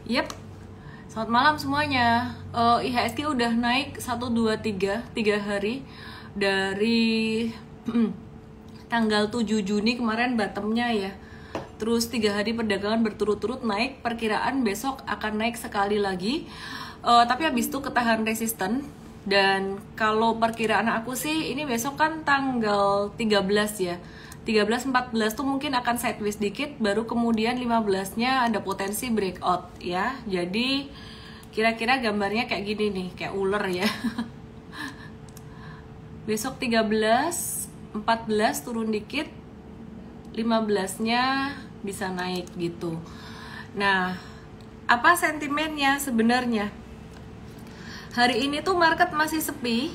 Yep, selamat malam semuanya. IHSG udah naik 1, 2, 3 hari dari tanggal 7 Juni kemarin bottomnya ya. Terus 3 hari perdagangan berturut-turut naik, perkiraan besok akan naik sekali lagi. Tapi habis itu ketahan resisten. Dan kalau perkiraan aku sih ini besok kan tanggal 13 ya. 13-14 tuh mungkin akan sideways dikit, baru kemudian 15-nya ada potensi breakout ya. Jadi kira-kira gambarnya kayak gini nih, kayak ular ya. Besok 13, 14 turun dikit, 15-nya bisa naik gitu. Nah, apa sentimennya sebenarnya? Hari ini tuh market masih sepi,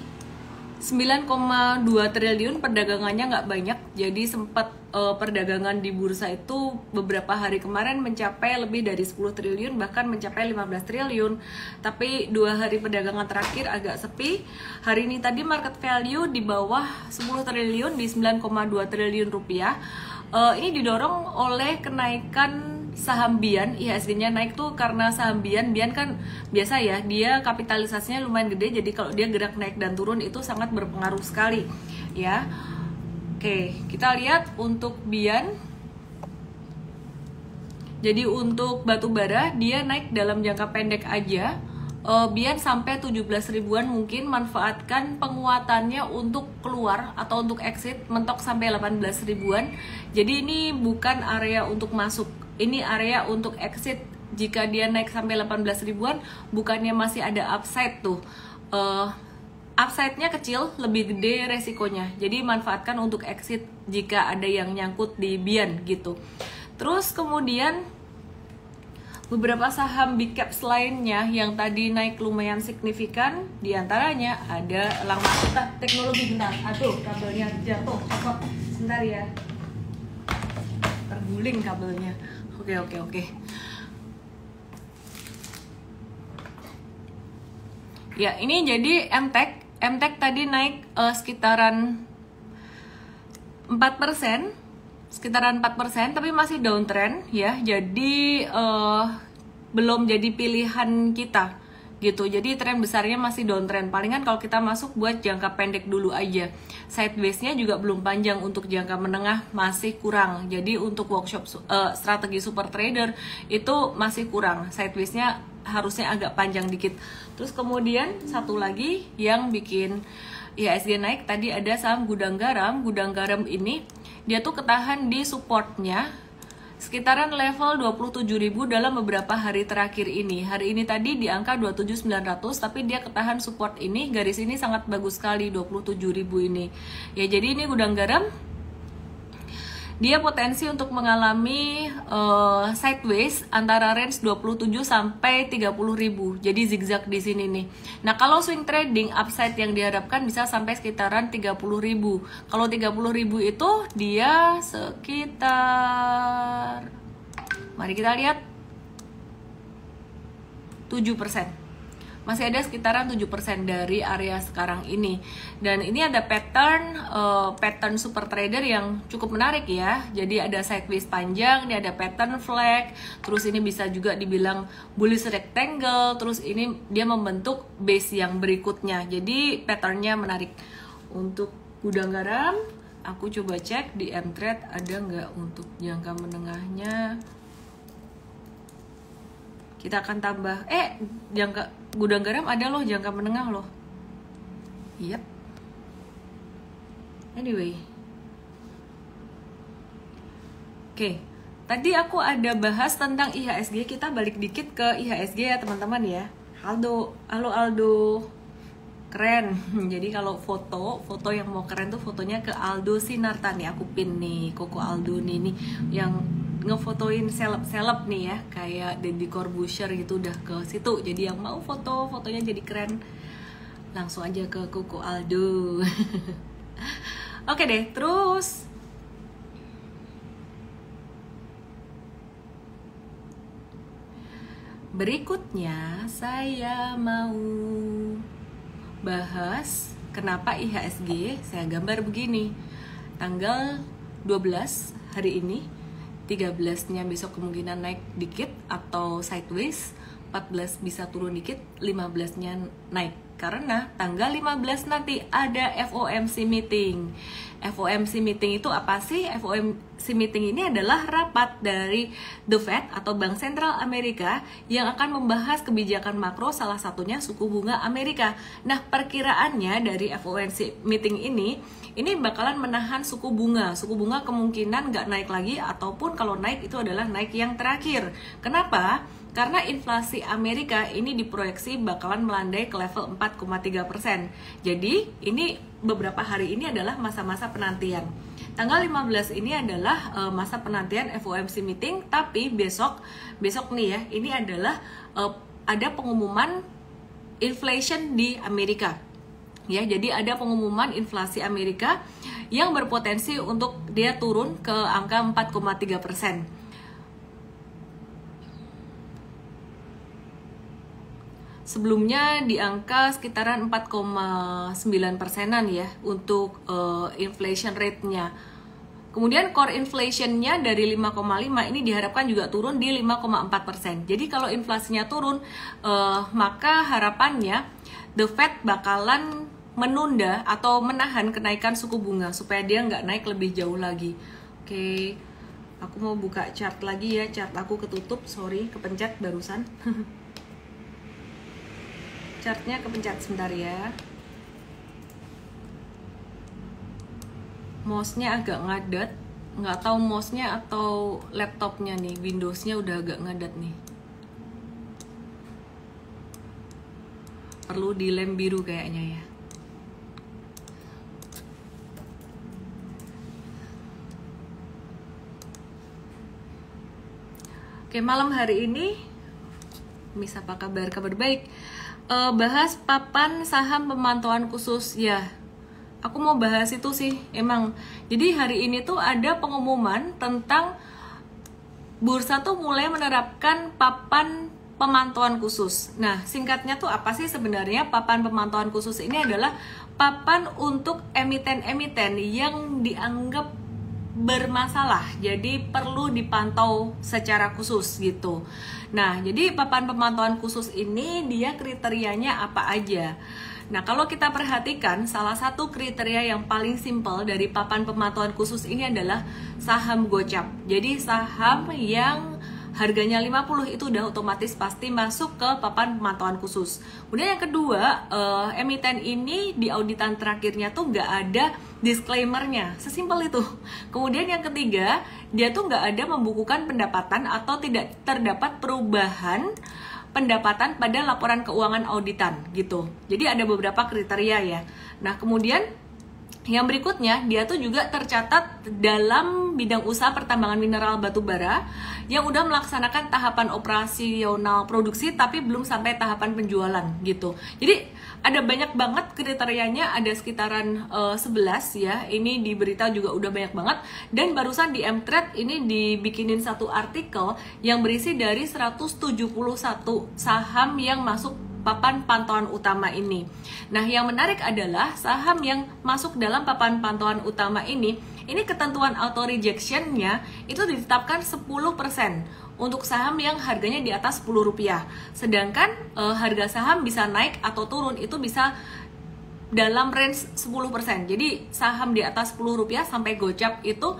9,2 triliun, perdagangannya nggak banyak. Jadi sempat perdagangan di bursa itu beberapa hari kemarin mencapai lebih dari 10 triliun, bahkan mencapai 15 triliun. Tapi 2 hari perdagangan terakhir agak sepi. Hari ini tadi market value di bawah 10 triliun, di 9,2 triliun rupiah. Ini didorong oleh kenaikan saham Bian. IHSG-nya naik tuh karena saham Bian kan biasa ya, dia kapitalisasinya lumayan gede, jadi kalau dia gerak naik dan turun itu sangat berpengaruh sekali ya. Oke, kita lihat untuk Bian. Jadi untuk batu bara dia naik dalam jangka pendek aja. Bian sampai 17 ribuan, mungkin manfaatkan penguatannya untuk keluar atau untuk exit, mentok sampai 18 ribuan. Jadi ini bukan area untuk masuk, ini area untuk exit. Jika dia naik sampai 18 ribuan, bukannya masih ada upside tuh. Upside-nya kecil, lebih gede resikonya. Jadi manfaatkan untuk exit jika ada yang nyangkut di Bian gitu. Terus kemudian beberapa saham big caps lainnya yang tadi naik lumayan signifikan, diantaranya ada Langmata Teknologi. Bentar, aduh kabelnya jatuh, sebentar ya, terguling kabelnya. Oke. Ya, ini jadi MTech tadi naik sekitaran 4%, tapi masih downtrend ya. Jadi belum jadi pilihan kita gitu. Jadi tren besarnya masih downtrend. Palingan kalau kita masuk buat jangka pendek dulu aja. Sideways-nya juga belum panjang, untuk jangka menengah masih kurang. Jadi untuk workshop strategi super trader itu masih kurang. Sideways-nya harusnya agak panjang dikit. Terus kemudian satu lagi yang bikin IHSG naik tadi ada saham Gudang Garam. Gudang Garam ini dia tuh ketahan di supportnya sekitaran level 27.000 dalam beberapa hari terakhir ini. Hari ini tadi di angka 27.900, tapi dia ketahan support ini. Garis ini sangat bagus sekali, 27.000 ini. Ya, jadi ini Gudang Garam dia potensi untuk mengalami sideways antara range 27 sampai 30.000. Jadi zigzag di sini nih. Nah, kalau swing trading upside yang diharapkan bisa sampai sekitaran 30.000. Kalau 30.000 itu dia sekitar, mari kita lihat, 7%. Masih ada sekitaran 7% dari area sekarang ini. Dan ini ada pattern super trader yang cukup menarik ya. Jadi ada sideways panjang, ini ada pattern flag, terus ini bisa juga dibilang bullish rectangle, terus ini dia membentuk base yang berikutnya. Jadi patternnya menarik. Untuk Gudang Garam, aku coba cek di mTrade ada nggak untuk jangka menengahnya. Kita akan tambah, jangka Gudang Garam ada loh jangka menengah loh. Yep. Anyway. Oke, tadi aku ada bahas tentang IHSG. Kita balik dikit ke IHSG ya teman-teman ya. Halo Aldo. Keren. Jadi kalau foto yang mau keren tuh fotonya ke Aldo Sinarta nih. Aku pin nih, Koko Aldo nih yang ngefotoin seleb nih ya, kayak Deddy Corbuzier gitu, udah ke situ. Jadi yang mau fotonya jadi keren, langsung aja ke Koko Aldo. Oke deh, terus berikutnya saya mau bahas kenapa IHSG. Saya gambar begini, tanggal 12 hari ini 13-nya besok kemungkinan naik dikit atau sideways, 14 bisa turun dikit, 15-nya naik. Karena tanggal 15 nanti ada FOMC meeting. FOMC meeting itu apa sih? FOMC meeting ini adalah rapat dari The Fed atau Bank Sentral Amerika yang akan membahas kebijakan makro, salah satunya suku bunga Amerika. Nah, perkiraannya dari FOMC meeting ini bakalan menahan suku bunga. Suku bunga kemungkinan nggak naik lagi, ataupun kalau naik itu adalah naik yang terakhir. Kenapa? Karena inflasi Amerika ini diproyeksi bakalan melandai ke level 4,3%. Jadi ini beberapa hari ini adalah masa-masa penantian. Tanggal 15 ini adalah masa penantian FOMC meeting, tapi besok nih ya, ini adalah ada pengumuman inflation di Amerika. Ya, jadi ada pengumuman inflasi Amerika yang berpotensi untuk dia turun ke angka 4,3%. Sebelumnya di angka sekitaran 4,9%-an ya untuk inflation rate-nya. Kemudian core inflation-nya dari 5,5 ini diharapkan juga turun di 5,4%. Jadi kalau inflasinya turun, maka harapannya The Fed bakalan menunda atau menahan kenaikan suku bunga supaya dia nggak naik lebih jauh lagi. Oke, aku mau buka chart lagi ya, chart aku ketutup, sorry, kepencet barusan. Chartnya kepencet sebentar ya. Mouse-nya agak ngadat, nggak tahu mouse-nya atau laptopnya nih, Windows-nya udah agak ngadat nih. Perlu dilem biru kayaknya ya. Oke, malam hari ini Miss, apa kabar? Kabar baik. Bahas papan saham pemantauan khusus ya. Aku mau bahas itu sih emang. Jadi hari ini tuh ada pengumuman tentang bursa tuh mulai menerapkan papan pemantauan khusus. Nah, singkatnya tuh apa sih sebenarnya papan pemantauan khusus ini? Adalah papan untuk emiten-emiten yang dianggap bermasalah, jadi perlu dipantau secara khusus gitu. Nah, jadi papan pemantauan khusus ini dia kriterianya apa aja? Nah, kalau kita perhatikan, salah satu kriteria yang paling simpel dari papan pemantauan khusus ini adalah saham gocap. Jadi saham yang harganya 50 itu udah otomatis pasti masuk ke papan pemantauan khusus. Kemudian yang kedua, emiten ini di auditan terakhirnya tuh nggak ada disclaimer-nya, sesimpel itu. Kemudian yang ketiga, dia tuh nggak ada membukukan pendapatan atau tidak terdapat perubahan pendapatan pada laporan keuangan auditan gitu. Jadi ada beberapa kriteria ya. Nah, kemudian yang berikutnya, dia tuh juga tercatat dalam bidang usaha pertambangan mineral batu bara yang udah melaksanakan tahapan operasional produksi tapi belum sampai tahapan penjualan gitu. Jadi ada banyak banget kriterianya, ada sekitaran 11 ya. Ini di berita juga udah banyak banget. Dan barusan di Mtrade ini dibikinin satu artikel yang berisi dari 171 saham yang masuk papan pantauan utama ini. Nah, yang menarik adalah saham yang masuk dalam papan pantauan utama ini ketentuan auto rejection-nya itu ditetapkan 10% untuk saham yang harganya di atas Rp10. Sedangkan harga saham bisa naik atau turun itu bisa dalam range 10%. Jadi saham di atas Rp10 sampai gocap itu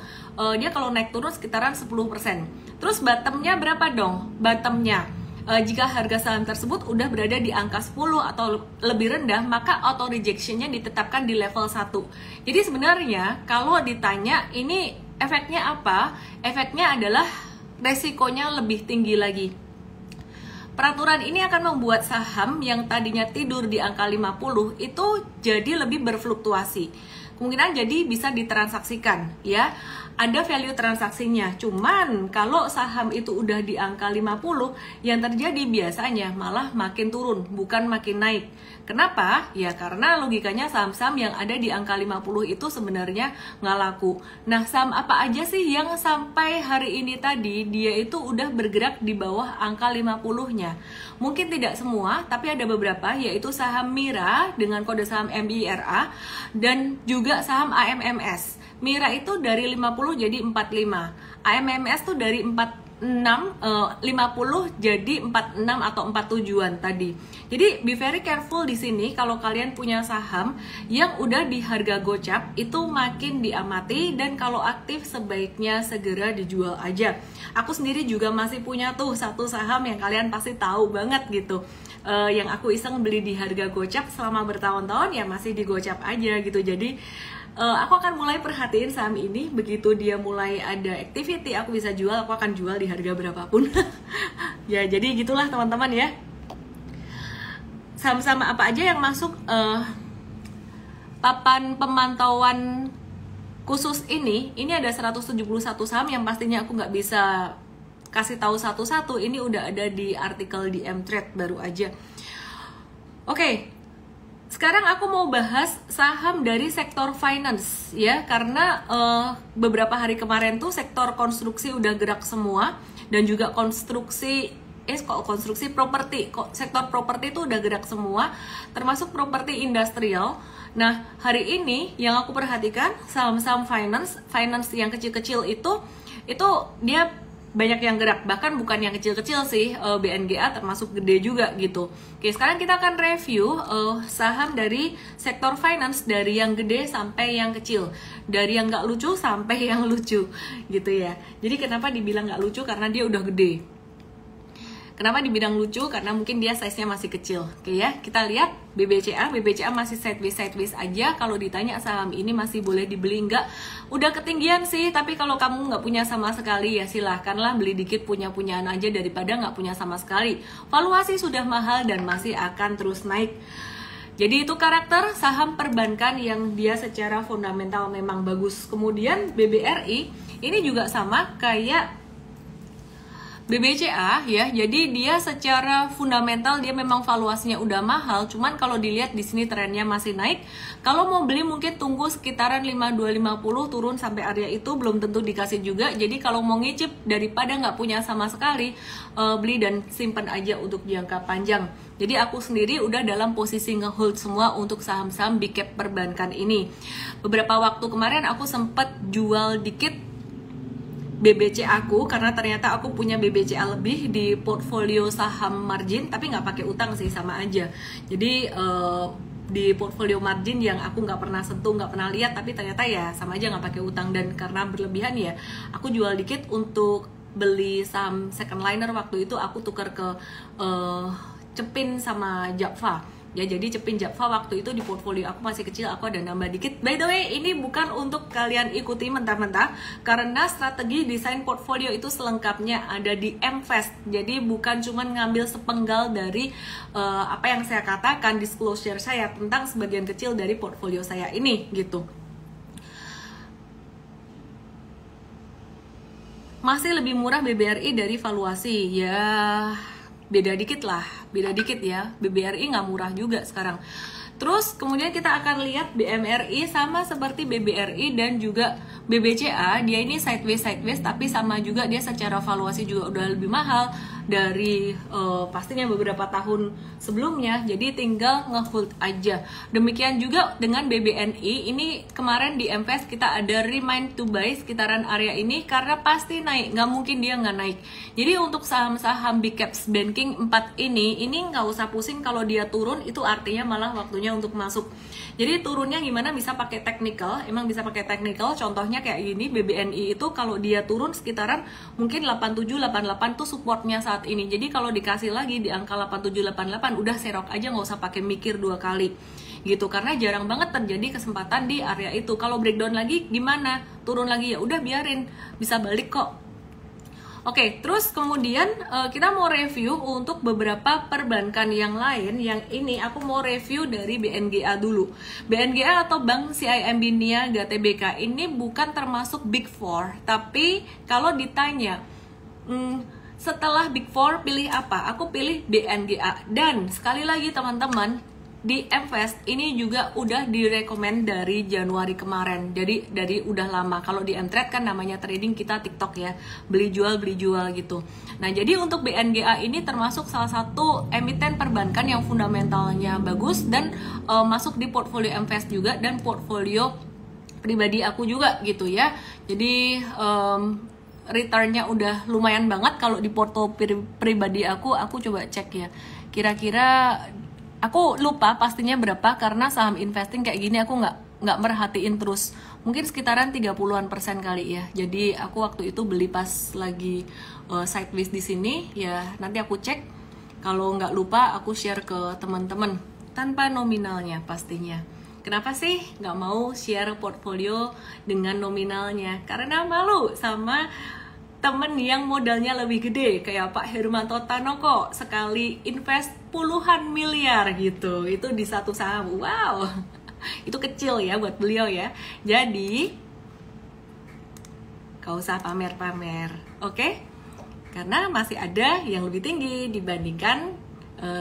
dia kalau naik turun sekitaran 10%. Terus bottomnya berapa dong? Bottomnya jika harga saham tersebut udah berada di angka 10 atau lebih rendah, maka auto rejection-nya ditetapkan di level 1. Jadi sebenarnya kalau ditanya ini efeknya apa? Efeknya adalah resikonya lebih tinggi lagi. Peraturan ini akan membuat saham yang tadinya tidur di angka 50 itu jadi lebih berfluktuasi. Kemungkinan jadi bisa ditransaksikan ya. Ada value transaksinya. Cuman kalau saham itu udah di angka 50, yang terjadi biasanya malah makin turun, bukan makin naik. Kenapa? Ya karena logikanya saham-saham yang ada di angka 50 itu sebenarnya nggak laku. Nah, saham apa aja sih yang sampai hari ini tadi dia itu udah bergerak di bawah angka 50-nya? Mungkin tidak semua, tapi ada beberapa, yaitu saham MIRA dengan kode saham MIRA dan juga saham AMMS. Mira itu dari 50 jadi 45. AMMS tuh dari 50 jadi 46 atau 47-an tadi. Jadi be very careful di sini kalau kalian punya saham yang udah di harga gocap, itu makin diamati, dan kalau aktif sebaiknya segera dijual aja. Aku sendiri juga masih punya tuh satu saham yang kalian pasti tahu banget gitu. Yang aku iseng beli di harga gocap selama bertahun-tahun, ya masih di gocap aja gitu. Jadi aku akan mulai perhatiin saham ini, begitu dia mulai ada activity aku bisa jual, aku akan jual di harga berapapun. Ya jadi gitulah teman-teman ya. Saham-saham apa aja yang masuk papan pemantauan khusus ini ada 171 saham yang pastinya aku nggak bisa kasih tahu satu-satu. Ini udah ada di artikel di Mtrade baru aja. Oke. Sekarang aku mau bahas saham dari sektor finance ya, karena beberapa hari kemarin tuh sektor konstruksi udah gerak semua, dan juga konstruksi properti, sektor properti itu udah gerak semua, termasuk properti industrial. Nah, hari ini yang aku perhatikan saham-saham finance yang kecil-kecil itu dia banyak yang gerak, bahkan bukan yang kecil-kecil sih, BNGA termasuk gede juga gitu. Oke, sekarang kita akan review saham dari sektor finance, dari yang gede sampai yang kecil, dari yang nggak lucu sampai yang lucu gitu ya. Jadi kenapa dibilang nggak lucu? Karena dia udah gede. Kenapa dibilang lucu? Karena mungkin dia size-nya masih kecil. Oke ya, kita lihat BBCA masih sideways aja. Kalau ditanya saham ini masih boleh dibeli nggak? Udah ketinggian sih, tapi kalau kamu nggak punya sama sekali ya silahkanlah beli dikit, punya-punyaan aja daripada nggak punya sama sekali. Valuasi sudah mahal dan masih akan terus naik. Jadi itu karakter saham perbankan yang dia secara fundamental memang bagus. Kemudian BBRI ini juga sama kayak BBCA ya, jadi dia secara fundamental dia memang valuasinya udah mahal, cuman kalau dilihat di sini trennya masih naik. Kalau mau beli mungkin tunggu sekitaran 5250 turun sampai area itu, belum tentu dikasih juga. Jadi kalau mau ngicip daripada nggak punya sama sekali, beli dan simpan aja untuk jangka panjang. Jadi aku sendiri udah dalam posisi ngehold semua untuk saham-saham big cap perbankan ini. Beberapa waktu kemarin aku sempat jual dikit BBCA aku, karena ternyata aku punya BBCA lebih di portfolio saham margin, tapi nggak pakai utang sih, sama aja. Jadi di portfolio margin yang aku nggak pernah sentuh, nggak pernah lihat, tapi ternyata ya sama aja nggak pakai utang. Dan karena berlebihan ya, aku jual dikit untuk beli saham second liner. Waktu itu aku tukar ke Cepin sama Japfa. Ya, jadi Cepin Japfa waktu itu di portfolio aku masih kecil, aku ada nambah dikit. By the way, ini bukan untuk kalian ikuti mentah-mentah, karena strategi desain portfolio itu selengkapnya ada di Mvest. Jadi bukan cuma ngambil sepenggal dari apa yang saya katakan, disclosure saya tentang sebagian kecil dari portfolio saya ini gitu. Masih lebih murah BBRI dari valuasi ya. Beda dikit ya. BBRI nggak murah juga sekarang. Terus kemudian kita akan lihat BMRI sama seperti BBRI dan juga BBCA, dia ini sideways tapi sama juga, dia secara valuasi juga udah lebih mahal dari pastinya beberapa tahun sebelumnya. Jadi tinggal ngehold aja. Demikian juga dengan BBNI, ini kemarin di Mvest kita ada remind to buy sekitaran area ini karena pasti naik, nggak mungkin dia nggak naik. Jadi untuk saham-saham big caps banking 4 ini nggak usah pusing kalau dia turun, itu artinya malah waktunya untuk masuk. Jadi turunnya gimana? Bisa pakai technical, emang bisa pakai technical. Contohnya kayak gini, BBNI itu kalau dia turun sekitaran mungkin 87-88 tuh supportnya saat ini. Jadi kalau dikasih lagi di angka 87-88 udah serok aja, nggak usah pakai mikir 2 kali gitu, karena jarang banget terjadi kesempatan di area itu. Kalau breakdown lagi gimana? Turun lagi ya udah biarin, bisa balik kok. Oke, terus kemudian kita mau review untuk beberapa perbankan yang lain. Yang ini aku mau review dari BNGA dulu. BNGA atau Bank CIMB Niaga Tbk ini bukan termasuk Big Four, tapi kalau ditanya setelah Big Four pilih apa? Aku pilih BNGA. Dan sekali lagi teman-teman, di Mvest ini juga udah direkomend dari Januari kemarin. Jadi dari udah lama. Kalau di Mtrade kan namanya trading, kita TikTok ya, beli jual gitu. Nah, jadi untuk BNGA ini termasuk salah satu emiten perbankan yang fundamentalnya bagus dan masuk di portfolio Mvest juga dan portfolio pribadi aku juga gitu ya. Jadi returnnya udah lumayan banget. Kalau di porto pribadi aku coba cek ya, kira-kira aku lupa pastinya berapa karena saham investing kayak gini aku nggak merhatiin terus. Mungkin sekitaran 30-an% kali ya. Jadi aku waktu itu beli pas lagi sideways di sini ya. Nanti aku cek, kalau nggak lupa aku share ke teman-teman tanpa nominalnya pastinya. Kenapa sih nggak mau share portfolio dengan nominalnya? Karena malu sama temen yang modalnya lebih gede kayak Pak Hermanto Tanoko, sekali invest puluhan miliar gitu, itu di satu saham. Wow, itu kecil ya buat beliau ya. Jadi gak usah pamer-pamer, oke? Karena masih ada yang lebih tinggi dibandingkan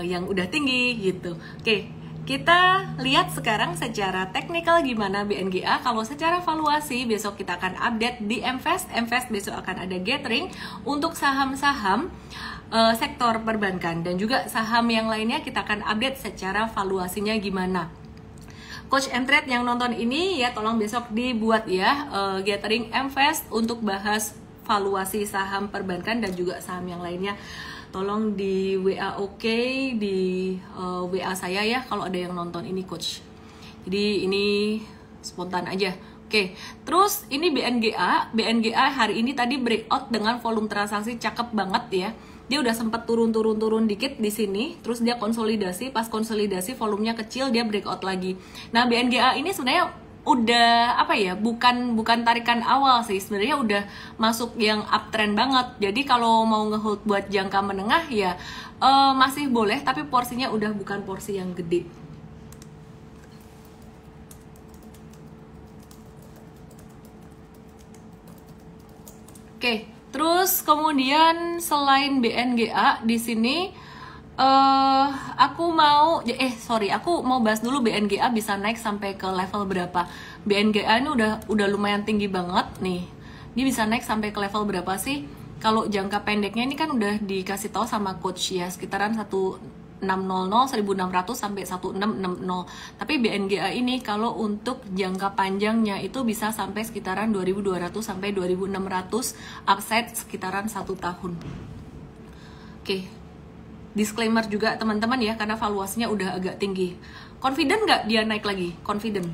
yang udah tinggi gitu. Oke, kita lihat sekarang secara teknikal gimana BNGA. Kalau secara valuasi besok kita akan update di MVest. MVest besok akan ada gathering untuk saham-saham sektor perbankan dan juga saham yang lainnya kita akan update secara valuasinya gimana. Coach and Trade yang nonton ini ya tolong besok dibuat ya gathering MVest untuk bahas valuasi saham perbankan dan juga saham yang lainnya. Tolong di WA di WA saya ya kalau ada yang nonton ini coach. Jadi ini spontan aja. Oke, terus ini BNGA hari ini tadi breakout dengan volume transaksi cakep banget ya. Dia udah sempat turun dikit di sini, terus dia konsolidasi, pas konsolidasi volumenya kecil dia breakout lagi. Nah, BNGA ini sebenarnya udah apa ya, bukan tarikan awal sih, sebenarnya udah masuk yang uptrend banget. Jadi kalau mau ngehold buat jangka menengah ya masih boleh, tapi porsinya udah bukan porsi yang gede. Oke, terus kemudian selain BNGA di sini aku mau bahas dulu BNGA bisa naik sampai ke level berapa. BNGA ini udah lumayan tinggi banget nih. Dia bisa naik sampai ke level berapa sih? Kalau jangka pendeknya ini kan udah dikasih tahu sama coach ya, sekitaran 1600 sampai 1660. Tapi BNGA ini kalau untuk jangka panjangnya itu bisa sampai sekitaran 2200 sampai 2600 upside sekitaran 1 tahun. Oke. Disclaimer juga teman-teman ya, karena valuasinya udah agak tinggi. Confident nggak dia naik lagi? Confident.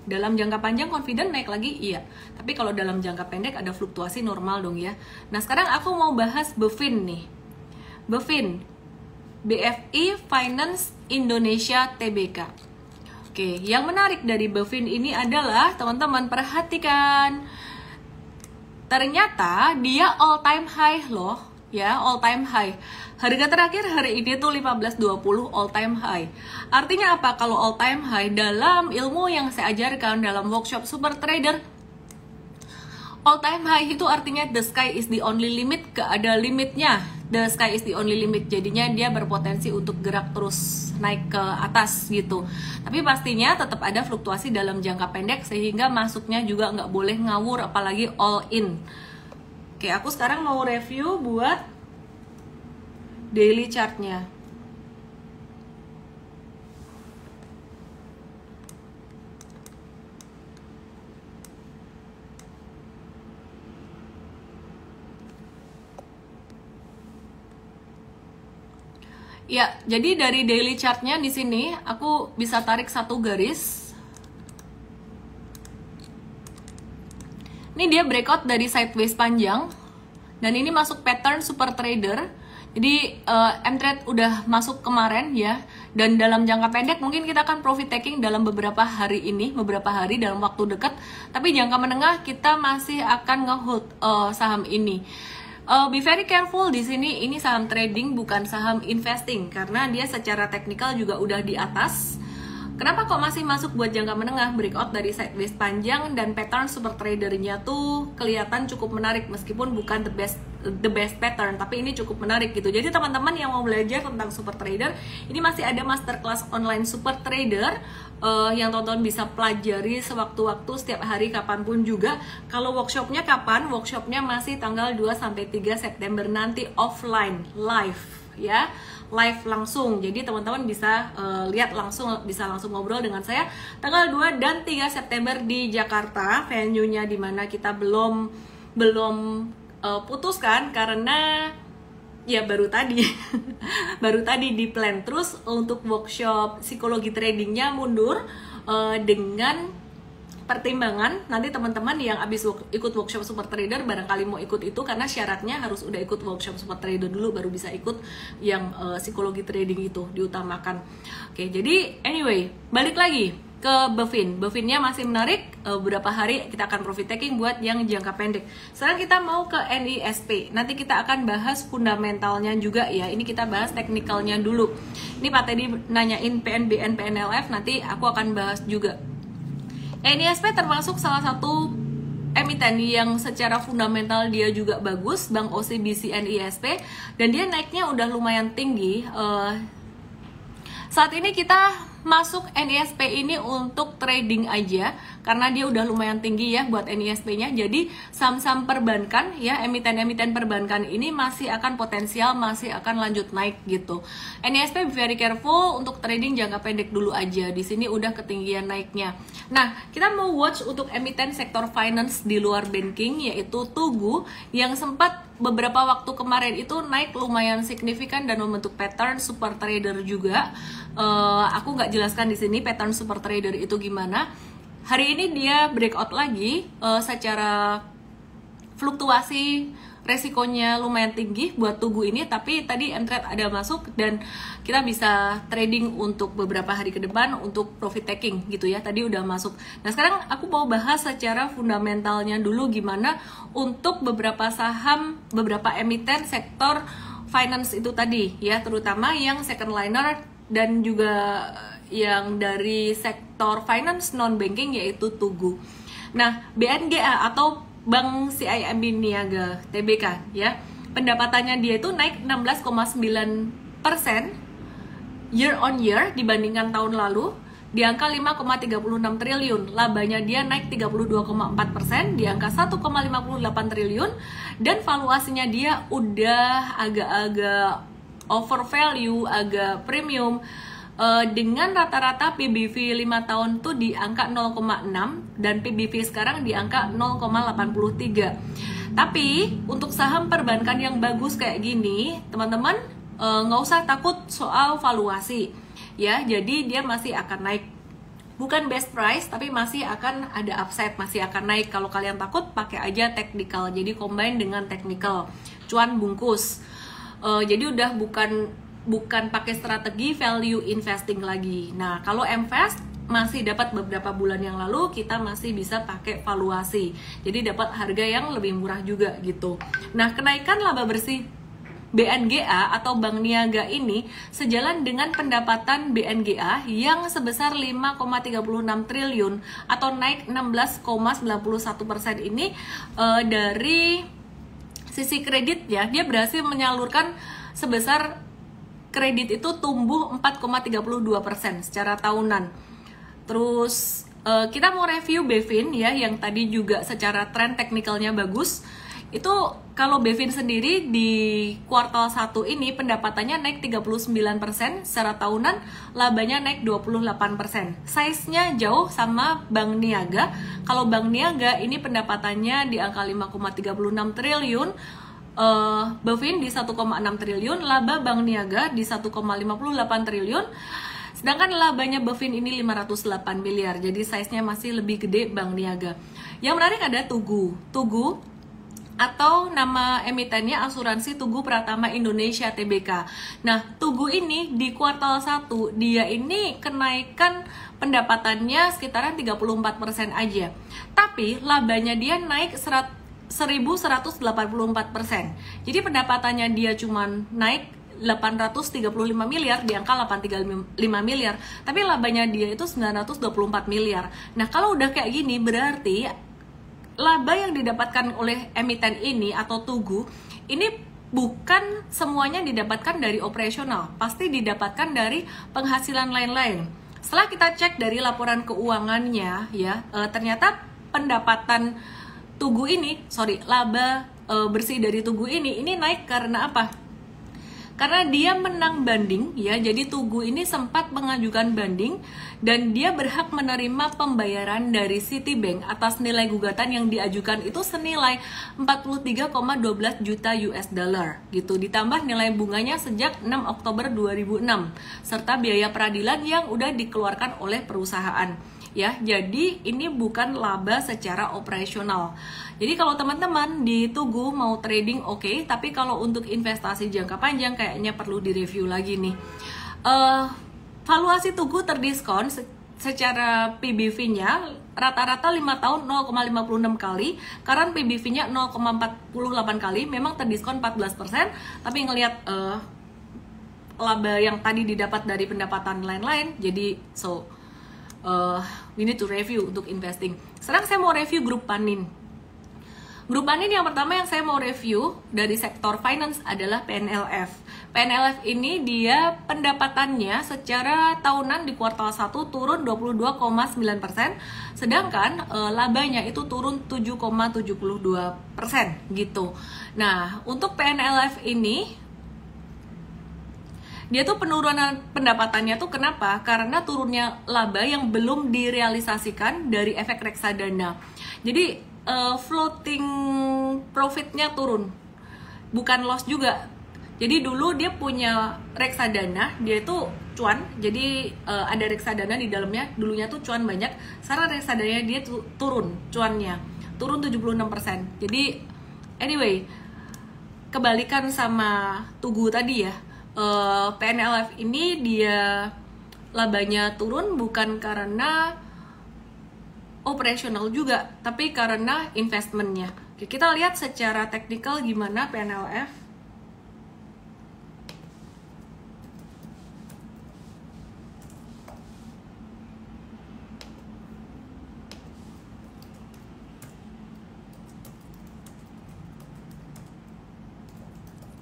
Dalam jangka panjang confident naik lagi? Iya. Tapi kalau dalam jangka pendek ada fluktuasi normal dong ya. Nah sekarang aku mau bahas BFIN nih. BFIN, BFI Finance Indonesia Tbk. Oke, yang menarik dari BFIN ini adalah teman-teman perhatikan. Ternyata dia all time high loh. Ya, all time high. Harga terakhir hari ini tuh 15.20 all time high. Artinya apa kalau all time high? Dalam ilmu yang saya ajarkan dalam workshop Super Trader, all time high itu artinya the sky is the only limit, gak ada limitnya. The sky is the only limit. Jadinya dia berpotensi untuk gerak terus naik ke atas gitu. Tapi pastinya tetap ada fluktuasi dalam jangka pendek sehingga masuknya juga nggak boleh ngawur, apalagi all in. Oke, aku sekarang mau review buat daily chartnya. Ya, jadi dari daily chartnya di sini aku bisa tarik satu garis. Ini dia breakout dari sideways panjang dan ini masuk pattern super trader. Jadi M-Trade udah masuk kemarin ya. Dan dalam jangka pendek mungkin kita akan profit taking dalam beberapa hari ini, beberapa hari dalam waktu dekat. Tapi jangka menengah kita masih akan ngehold saham ini. Be very careful di sini, ini saham trading bukan saham investing karena dia secara teknikal juga udah di atas. Kenapa kok masih masuk buat jangka menengah? Breakout dari sideways panjang dan pattern super tradernya tuh kelihatan cukup menarik meskipun bukan the best pattern, tapi ini cukup menarik gitu. Jadi teman-teman yang mau belajar tentang super trader, ini masih ada masterclass online super trader yang teman-teman bisa pelajari sewaktu-waktu setiap hari kapanpun juga. Kalau workshopnya kapan? Workshopnya masih tanggal 2-3 September nanti offline live ya, live langsung. Jadi teman-teman bisa lihat langsung, bisa langsung ngobrol dengan saya tanggal 2 dan 3 September di Jakarta. Venue-nya di mana kita belum putuskan karena ya baru tadi baru tadi di plan. Terus untuk workshop psikologi tradingnya mundur dengan pertimbangan nanti teman-teman yang habis ikut workshop super trader barangkali mau ikut itu, karena syaratnya harus udah ikut workshop super trader dulu baru bisa ikut yang psikologi trading itu diutamakan. Oke, jadi anyway, balik lagi ke Buffin-nya masih menarik. Beberapa hari kita akan profit taking buat yang jangka pendek. Sekarang kita mau ke NISP. Nanti kita akan bahas fundamentalnya juga ya. Ini kita bahas teknikalnya dulu. Ini Pak Teddy nanyain PNBN, PNLF, nanti aku akan bahas juga. NISP termasuk salah satu emiten yang secara fundamental dia juga bagus, Bank OCBC NISP, dan dia naiknya udah lumayan tinggi. Saat ini kita masuk NISP ini untuk trading aja karena dia udah lumayan tinggi ya buat NISP-nya. Jadi saham-saham perbankan ya, emiten-emiten perbankan ini masih akan potensial, masih akan lanjut naik gitu. NISP very careful untuk trading jangka pendek dulu aja. Di sini udah ketinggian naiknya. Nah, kita mau watch untuk emiten sektor finance di luar banking yaitu Tugu yang sempat beberapa waktu kemarin itu naik lumayan signifikan dan membentuk pattern super trader juga. Aku nggak jelaskan di sini pattern super trader itu gimana. Hari ini dia breakout lagi, secara fluktuasi resikonya lumayan tinggi buat Tugu ini, tapi tadi entret ada masuk dan kita bisa trading untuk beberapa hari ke depan untuk profit taking gitu ya, tadi udah masuk. Nah sekarang aku mau bahas secara fundamentalnya dulu gimana untuk beberapa saham, beberapa emiten sektor finance itu tadi ya, terutama yang second liner dan juga yang dari sektor finance non banking yaitu Tugu. Nah, BNGA atau Bank CIMB Niaga TBK ya, pendapatannya dia itu naik 16,9% year on year dibandingkan tahun lalu di angka 5,36 triliun. Labanya dia naik 32,4% di angka 1,58 triliun, dan valuasinya dia udah agak-agak over value, agak premium, dengan rata-rata PBV 5 tahun tuh di angka 0,6 dan PBV sekarang di angka 0,83. Tapi untuk saham perbankan yang bagus kayak gini, teman-teman nggak usah takut soal valuasi ya, jadi dia masih akan naik. Bukan best price, tapi masih akan ada upside, masih akan naik. Kalau kalian takut, pakai aja technical. Jadi combine dengan technical, cuan bungkus. Jadi udah bukan pakai strategi value investing lagi. Nah, kalau MVest masih dapat beberapa bulan yang lalu kita masih bisa pakai valuasi. Jadi dapat harga yang lebih murah juga gitu. Nah, kenaikan laba bersih BNGA atau Bank Niaga ini sejalan dengan pendapatan BNGA yang sebesar 5,36 triliun atau naik 16,91% ini. Dari sisi kreditnya dia berhasil menyalurkan sebesar kredit itu tumbuh 4,32% secara tahunan. Terus kita mau review Bevin ya, yang tadi juga secara tren teknikalnya bagus. Itu kalau Bevin sendiri di kuartal 1 ini pendapatannya naik 39% secara tahunan, labanya naik 28%. Size-nya jauh sama Bank Niaga. Kalau Bank Niaga ini pendapatannya di angka 5,36 triliun, Bevin di 1,6 triliun, laba Bank Niaga di 1,58 triliun. Sedangkan labanya Bevin ini 508 miliar. Jadi size-nya masih lebih gede Bank Niaga. Yang menarik ada Tugu atau nama emitennya asuransi Tugu Pratama Indonesia TBK. Nah, Tugu ini di kuartal 1 dia ini kenaikan pendapatannya sekitaran 34% aja. Tapi labanya dia naik 1184%. Jadi pendapatannya dia cuman naik 835 miliar di angka 835 miliar, tapi labanya dia itu 924 miliar. Nah, kalau udah kayak gini berarti laba yang didapatkan oleh emiten ini atau Tugu ini bukan semuanya didapatkan dari operasional, pasti didapatkan dari penghasilan lain-lain. Setelah kita cek dari laporan keuangannya ya, ternyata pendapatan laba bersih dari Tugu ini naik karena apa? karena dia menang banding ya. Jadi Tugu ini sempat mengajukan banding dan dia berhak menerima pembayaran dari Citibank atas nilai gugatan yang diajukan itu senilai 43,12 juta US dollar gitu, ditambah nilai bunganya sejak 6 Oktober 2006 serta biaya peradilan yang udah dikeluarkan oleh perusahaan ya. Jadi ini bukan laba secara operasional. Jadi kalau teman-teman di Tugu mau trading oke, tapi kalau untuk investasi jangka panjang kayaknya perlu direview lagi nih. Valuasi Tugu terdiskon secara PBV-nya rata-rata 5 tahun 0,56 kali, current PBV-nya 0,48 kali, memang terdiskon 14%, tapi ngelihat laba yang tadi didapat dari pendapatan lain-lain, jadi we need to review untuk investing. Sekarang saya mau review grup Panin. Grup Panin yang pertama yang saya mau review dari sektor finance adalah PNLF. PNLF ini dia pendapatannya secara tahunan di kuartal 1 turun 22,9%, sedangkan labanya itu turun 7,72% gitu. Nah, untuk PNLF ini dia tuh penurunan pendapatannya tuh kenapa? Karena turunnya laba yang belum direalisasikan dari efek reksadana. Jadi floating profitnya turun, bukan loss juga. Jadi dulu dia punya reksadana, dia itu cuan, jadi ada reksadana di dalamnya, dulunya tuh cuan banyak. Sekarang reksadananya dia turun, cuannya turun 76%. Jadi anyway, kebalikan sama Tugu tadi ya, PNLF ini dia labanya turun bukan karena operasional juga, tapi karena investmentnya. Oke, kita lihat secara teknikal gimana PNLF.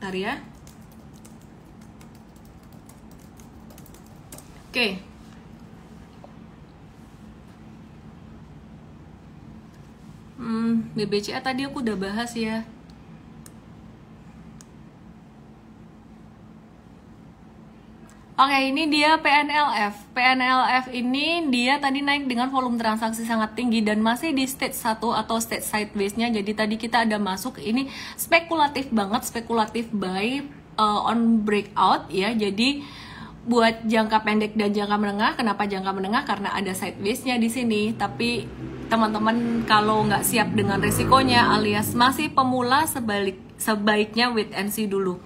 Bentar ya. Oke. BBCA tadi aku udah bahas ya. Oke, ini dia PNLF. PNLF ini dia tadi naik dengan volume transaksi sangat tinggi dan masih di stage 1 atau stage sideways-nya. Jadi tadi kita ada masuk, ini spekulatif banget, spekulatif buy on breakout ya. Jadi buat jangka pendek dan jangka menengah, kenapa jangka menengah? Karena ada sideways-nya di sini. Tapi teman-teman kalau nggak siap dengan resikonya alias masih pemula, sebaiknya wait and see dulu.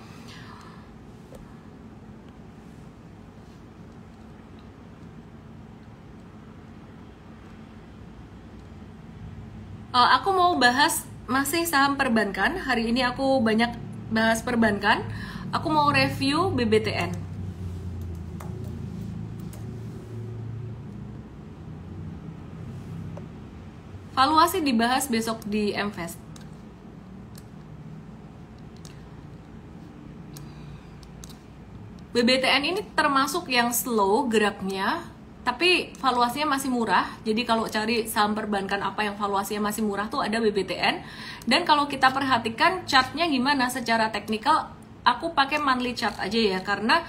Aku mau bahas masih saham perbankan. Hari ini aku banyak bahas perbankan. Aku mau review BBTN. Valuasi dibahas besok di MFest. BBTN ini termasuk yang slow geraknya, tapi valuasinya masih murah. Jadi kalau cari saham perbankan apa yang valuasinya masih murah tuh ada BBTN. Dan kalau kita perhatikan chartnya gimana secara teknikal, aku pakai monthly chart aja ya, karena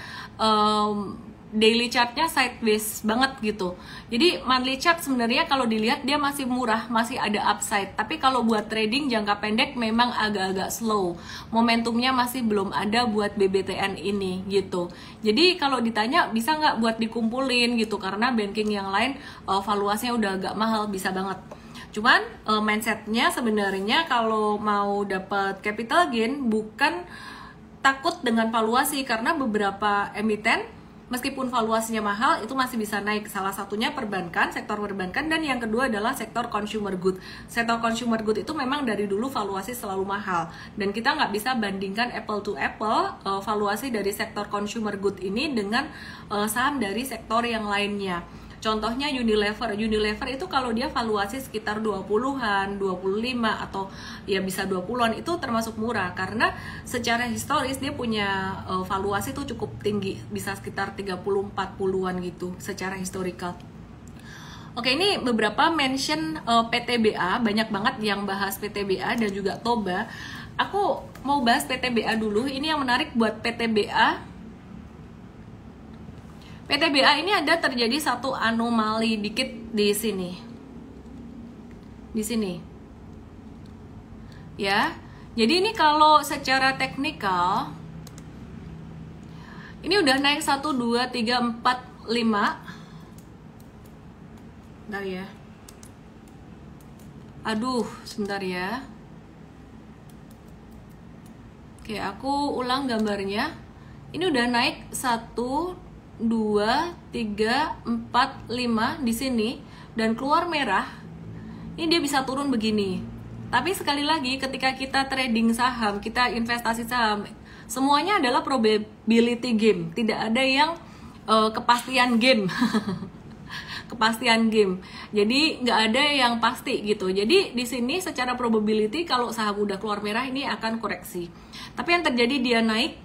daily chartnya sideways banget gitu. Jadi monthly chart sebenarnya kalau dilihat dia masih murah, masih ada upside. Tapi kalau buat trading jangka pendek memang agak-agak slow. Momentumnya masih belum ada buat BBTN ini gitu. Jadi kalau ditanya bisa nggak buat dikumpulin gitu, karena banking yang lain valuasinya udah agak mahal, bisa banget. Cuman mindsetnya sebenarnya kalau mau dapat capital gain bukan takut dengan valuasi, karena beberapa emiten meskipun valuasinya mahal itu masih bisa naik. Salah satunya perbankan, sektor perbankan, dan yang kedua adalah sektor consumer good. Sektor consumer good itu memang dari dulu valuasi selalu mahal, dan kita nggak bisa bandingkan apple to apple valuasi dari sektor consumer good ini dengan saham dari sektor yang lainnya. Contohnya Unilever. Unilever itu kalau dia valuasi sekitar 20-an, 25 atau ya bisa 20-an itu termasuk murah, karena secara historis dia punya valuasi itu cukup tinggi, bisa sekitar 30-40-an gitu secara historical. Oke, ini beberapa mention PTBA, banyak banget yang bahas PTBA dan juga Toba. Aku mau bahas PTBA dulu. Ini yang menarik buat PTBA. PTBA ini ada terjadi satu anomali dikit di sini. Di sini. Ya. Jadi ini kalau secara teknikal ini udah naik 1 2 3 4 5. Bentar ya. Aduh, sebentar ya. Oke, aku ulang gambarnya. Ini udah naik 1 2 3 4 5 di sini dan keluar merah. Ini dia bisa turun begini. Tapi sekali lagi ketika kita trading saham, kita investasi saham, semuanya adalah probability game. Tidak ada yang kepastian game. Kepastian game. Jadi nggak ada yang pasti gitu. Jadi di sini secara probability kalau saham udah keluar merah ini akan koreksi. Tapi yang terjadi dia naik,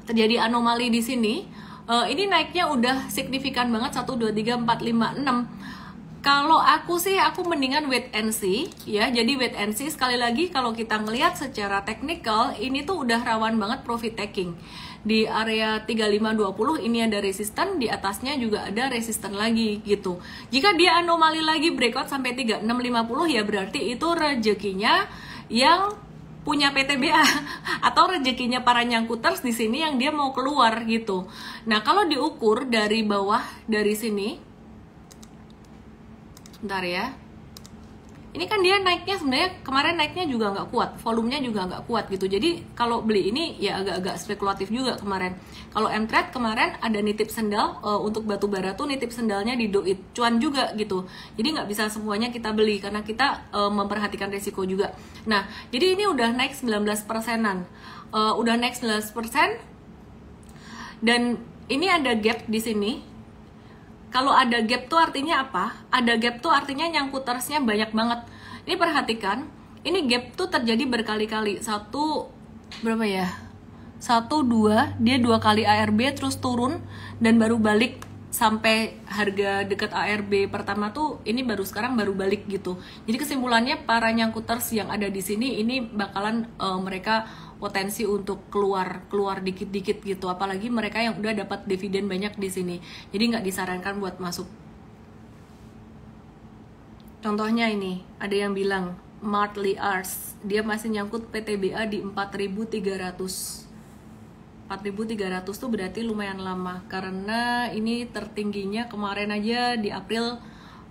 terjadi anomali di sini. Ini naiknya udah signifikan banget 1 2 3 4 5 6. Kalau aku sih aku mendingan wait and see ya. Jadi wait and see sekali lagi kalau kita ngelihat secara teknikal ini tuh udah rawan banget profit taking. Di area 3520 ini ada resisten, di atasnya juga ada resisten lagi gitu. Jika dia anomali lagi breakout sampai 3650 ya berarti itu rezekinya yang punya PTBA atau rezekinya para nyangkuters di sini yang dia mau keluar gitu. Nah, kalau diukur dari bawah dari sini, bentar ya. Ini kan dia naiknya sebenarnya kemarin naiknya juga nggak kuat, volumenya juga nggak kuat gitu. Jadi kalau beli ini ya agak-agak spekulatif juga kemarin. Kalau M-Trade kemarin ada nitip sendal untuk batu bara tuh nitip sendalnya di do it cuan juga gitu. Jadi nggak bisa semuanya kita beli karena kita memperhatikan risiko juga. Nah, jadi ini udah naik 19%-an. Udah naik 19% dan ini ada gap di sini. Kalau ada gap tuh artinya apa? Ada gap tuh artinya nyangkutersnya banyak banget. Ini perhatikan, ini gap tuh terjadi berkali-kali. Berapa ya? 1, 2, dia 2 kali ARB terus turun dan baru balik sampai harga dekat ARB pertama tuh ini sekarang baru balik gitu. Jadi kesimpulannya para nyangkuters yang ada di sini ini bakalan mereka potensi untuk keluar dikit-dikit gitu, apalagi mereka yang udah dapat dividen banyak di sini. Jadi nggak disarankan buat masuk. Contohnya ini, ada yang bilang Martley Arts, dia masih nyangkut PTBA di 4.300. 4.300 tuh berarti lumayan lama karena ini tertingginya kemarin aja di April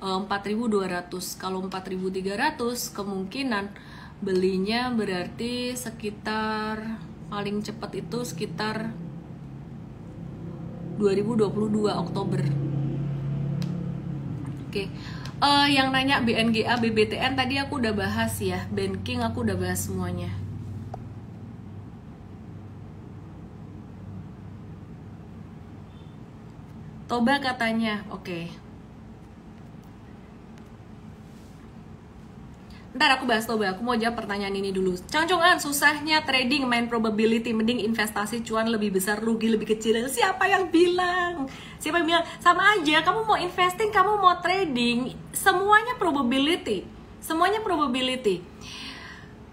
4.200. Kalau 4.300 kemungkinan belinya berarti sekitar paling cepat itu sekitar 2022 Oktober. Oke. Yang nanya BNGA, BBTN tadi aku udah bahas ya. Banking aku udah bahas semuanya. Toba katanya, oke. Ntar aku bahas Toba, aku mau jawab pertanyaan ini dulu. Cangcongan, susahnya trading main probability, mending investasi cuan lebih besar, rugi lebih kecil. Siapa yang bilang? Siapa yang bilang? Sama aja, kamu mau investing, kamu mau trading, semuanya probability. Semuanya probability.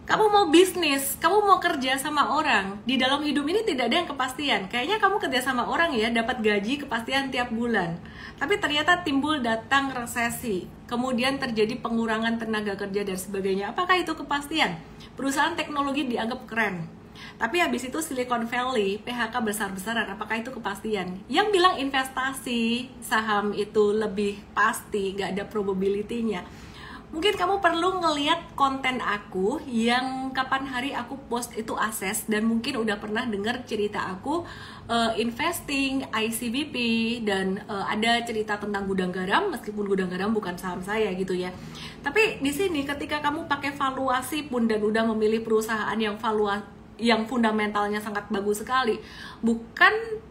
Kamu mau bisnis, kamu mau kerja sama orang, di dalam hidup ini tidak ada yang kepastian. Kayaknya kamu kerja sama orang ya, dapat gaji kepastian tiap bulan. Tapi ternyata timbul datang resesi, kemudian terjadi pengurangan tenaga kerja dan sebagainya. Apakah itu kepastian? Perusahaan teknologi dianggap keren. Tapi habis itu Silicon Valley, PHK besar-besaran, apakah itu kepastian? Yang bilang investasi saham itu lebih pasti, nggak ada probability-nya. Mungkin kamu perlu ngeliat konten aku yang kapan hari aku post itu akses, dan mungkin udah pernah dengar cerita aku investing, ICBP, dan ada cerita tentang gudang garam, meskipun gudang garam bukan saham saya gitu ya. Tapi di sini ketika kamu pakai valuasi pun dan udah memilih perusahaan yang fundamentalnya sangat bagus sekali, bukan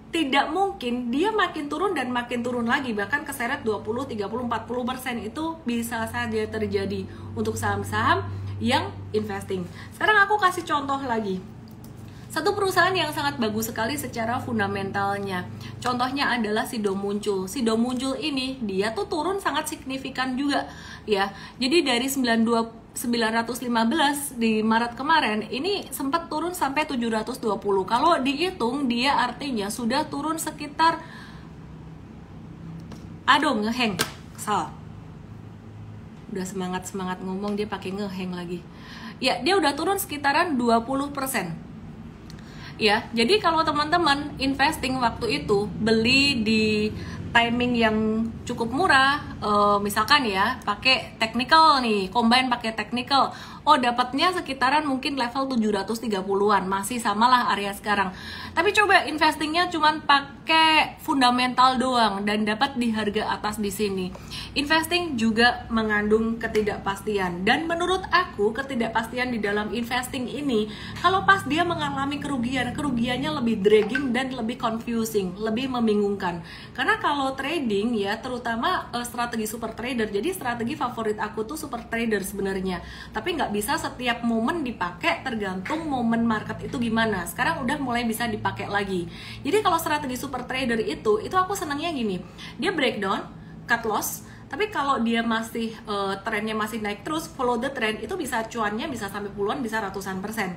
tidak mungkin dia makin turun dan makin turun lagi, bahkan keseret 20, 30, 40% itu bisa saja terjadi untuk saham-saham yang investing. Sekarang aku kasih contoh lagi. Satu perusahaan yang sangat bagus sekali secara fundamentalnya. Contohnya adalah Sido Muncul. Sido Muncul ini dia tuh turun sangat signifikan juga ya. Jadi dari 92 915 di Maret kemarin, ini sempat turun sampai 720. Kalau dihitung dia artinya sudah turun sekitar, aduh ngeheng, salah. Udah semangat ngomong dia pakai ngeheng lagi. Ya, dia udah turun sekitaran 20%. Ya, jadi kalau teman-teman investing waktu itu beli di timing yang cukup murah, misalkan ya pakai technical nih, combine pakai technical, oh dapatnya sekitaran mungkin level 730-an, masih samalah area sekarang. Tapi coba investingnya cuman pakai fundamental doang dan dapat di harga atas di sini. Investing juga mengandung ketidakpastian, dan menurut aku ketidakpastian di dalam investing ini, kalau pas dia mengalami kerugiannya lebih dragging dan lebih confusing, lebih membingungkan. Karena kalau trading ya, terutama strategi super trader, jadi strategi favorit aku tuh super trader sebenarnya, tapi nggak bisa setiap momen dipakai, tergantung momen market itu gimana. Sekarang udah mulai bisa dipakai lagi. Jadi kalau strategi super trader itu aku senangnya gini, dia breakdown, cut loss, tapi kalau dia masih trennya masih naik terus, follow the trend, itu bisa cuannya bisa sampai puluhan, bisa ratusan persen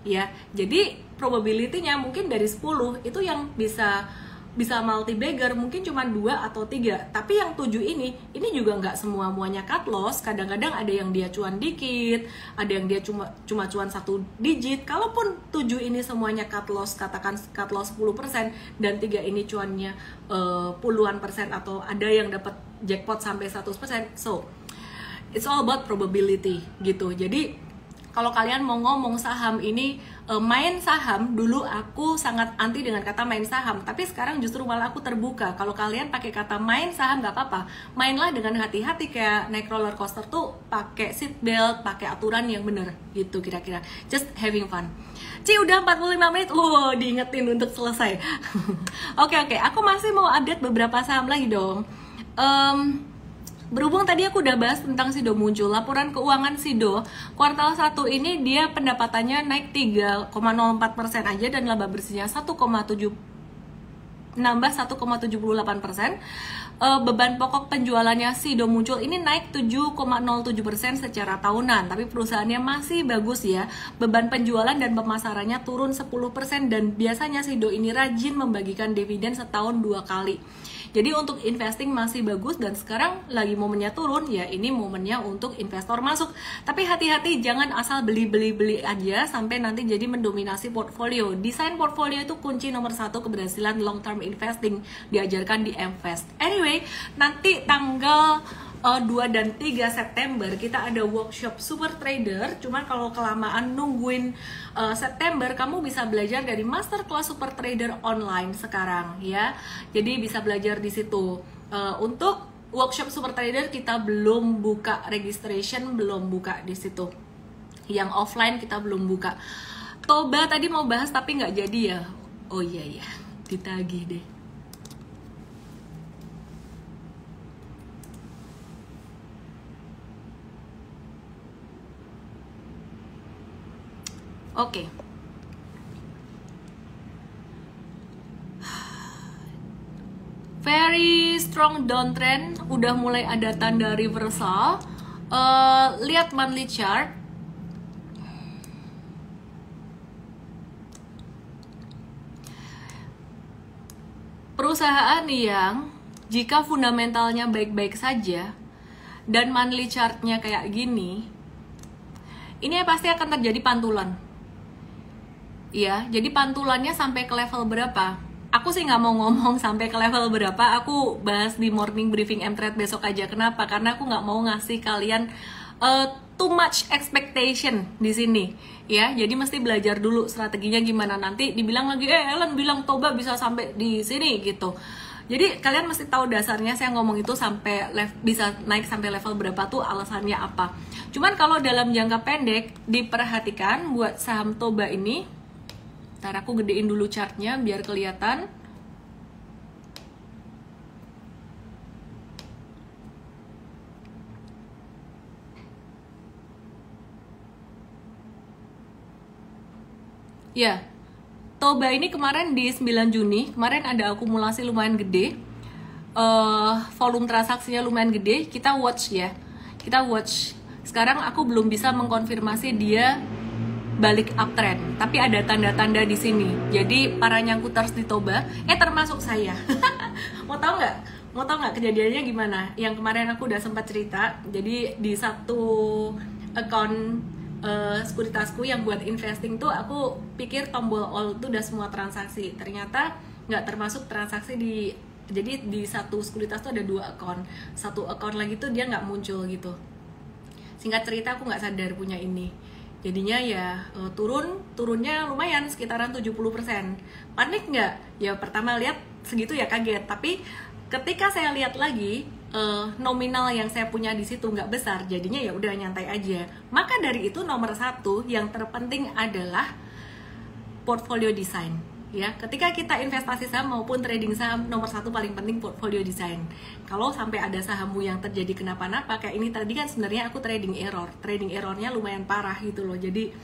ya. Jadi probability-nya mungkin dari 10 itu yang bisa multi bagger mungkin cuma 2 atau 3, tapi yang 7 ini juga nggak semuanya cut loss. Kadang-kadang ada yang dia cuan dikit, ada yang dia cuma cuan 1 digit. Kalaupun 7 ini semuanya cut loss, katakan cut loss 10%, dan 3 ini cuannya puluhan persen, atau ada yang dapat jackpot sampai 100%. So it's all about probability gitu. Jadi kalau kalian mau ngomong saham ini, main saham, dulu aku sangat anti dengan kata main saham, tapi sekarang justru malah aku terbuka. Kalau kalian pakai kata main saham nggak apa-apa, mainlah dengan hati-hati, kayak naik roller coaster tuh pakai seat belt, pakai aturan yang bener gitu kira-kira. Just having fun. Udah 45 menit, diingetin untuk selesai. Oke, aku masih mau update beberapa saham lagi dong. Berhubung tadi aku udah bahas tentang Sido muncul, laporan keuangan Sido kuartal 1 ini dia pendapatannya naik 3,04% aja, dan laba bersihnya nambah 1,78%. Beban pokok penjualannya Sido muncul ini naik 7,07% secara tahunan, tapi perusahaannya masih bagus ya. Beban penjualan dan pemasarannya turun 10%, dan biasanya Sido ini rajin membagikan dividen setahun 2 kali. Jadi untuk investing masih bagus, dan sekarang lagi momennya turun, ya ini momennya untuk investor masuk. Tapi hati-hati, jangan asal beli aja sampai nanti jadi mendominasi portfolio. Desain portfolio itu kunci nomor 1 keberhasilan long term investing, diajarkan di MVest. Anyway, nanti tanggal 2 dan 3 September kita ada workshop super trader. Cuman kalau kelamaan nungguin September, kamu bisa belajar dari masterclass super trader online sekarang ya. Jadi bisa belajar di situ. Untuk workshop super trader kita belum buka registration, belum buka di situ. Yang offline kita belum buka. Toba tadi mau bahas tapi nggak jadi ya. Oh iya, ditagih deh. Oke. Very strong downtrend, udah mulai ada tanda reversal. Lihat monthly chart. Perusahaan yang jika fundamentalnya baik-baik saja dan monthly chartnya kayak gini, ini pasti akan terjadi pantulan. Ya, jadi pantulannya sampai ke level berapa? Aku sih nggak mau ngomong sampai ke level berapa. Aku bahas di morning briefing M-Trade besok aja. Kenapa? Karena aku nggak mau ngasih kalian too much expectation di sini. Ya, jadi mesti belajar dulu strateginya gimana. Nanti dibilang lagi, Ellen bilang Toba bisa sampai di sini gitu. Jadi kalian mesti tahu dasarnya saya ngomong itu sampai bisa naik sampai level berapa tuh alasannya apa. Cuman kalau dalam jangka pendek diperhatikan buat saham Toba ini. Ntar aku gedein dulu chartnya biar kelihatan. Ya, Toba ini kemarin di 9 Juni, kemarin ada akumulasi lumayan gede. Volume transaksinya lumayan gede, kita watch ya. Kita watch sekarang aku belum bisa mengkonfirmasi dia balik uptrend, tapi ada tanda-tanda di sini. Jadi para nyangkuters di Toba, termasuk saya. Mau tahu nggak? Mau tahu nggak kejadiannya gimana? Yang kemarin aku udah sempat cerita. Jadi di satu account sekuritasku yang buat investing tuh, aku pikir tombol all itu udah semua transaksi. Ternyata nggak termasuk transaksi di. Jadi di satu sekuritas tuh ada 2 account. Satu account lagi tuh dia nggak muncul gitu. Singkat cerita aku nggak sadar punya ini. Jadinya ya turunnya lumayan sekitaran 70%. Panik nggak? Ya pertama lihat segitu ya kaget. Tapi ketika saya lihat lagi nominal yang saya punya di situ nggak besar, jadinya ya udah nyantai aja. Maka dari itu nomor 1 yang terpenting adalah portfolio design. Ya, ketika kita investasi saham maupun trading saham, nomor 1 paling penting portfolio design. Kalau sampai ada sahammu yang terjadi kenapa-napa kayak ini tadi, kan sebenarnya aku trading errornya lumayan parah gitu loh. Jadi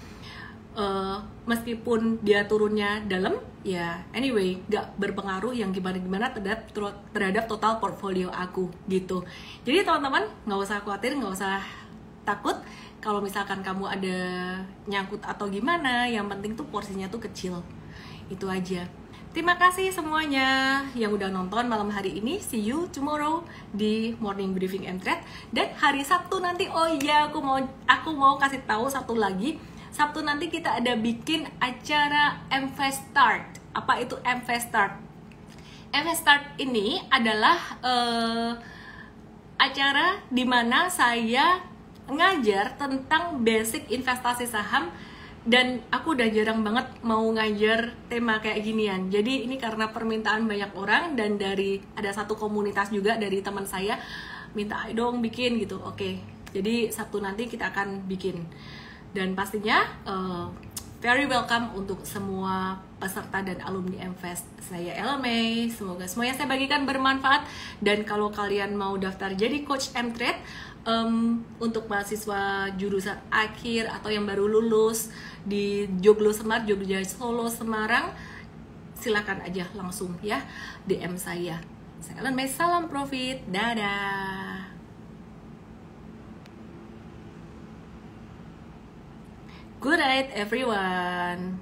meskipun dia turunnya dalam, ya anyway gak berpengaruh yang gimana-gimana terhadap total portfolio aku gitu. Jadi teman-teman nggak usah khawatir, nggak usah takut kalau misalkan kamu ada nyangkut atau gimana. Yang penting tuh porsinya tuh kecil. Itu aja. Terima kasih semuanya yang udah nonton malam hari ini. See you tomorrow di Morning Briefing Mtrade. Dan hari Sabtu nanti, oh iya, aku mau kasih tahu satu lagi. Sabtu nanti kita ada bikin acara MVest Start. Apa itu MVest Start? MVest Start ini adalah acara di mana saya ngajar tentang basic investasi saham. Dan aku udah jarang banget mau ngajar tema kayak ginian. Jadi ini karena permintaan banyak orang, dan dari ada satu komunitas juga dari teman saya minta ayo dong bikin gitu. Oke, jadi Sabtu nanti kita akan bikin. Dan pastinya very welcome untuk semua peserta dan alumni MVest. Saya Ella May, semoga semua yang saya bagikan bermanfaat. Dan kalau kalian mau daftar jadi coach Mtrade untuk mahasiswa jurusan akhir atau yang baru lulus di Joglo Semar, Jogja Solo Semarang, silakan aja langsung ya DM saya. Saya Ella May, salam profit, dadah. Good night everyone.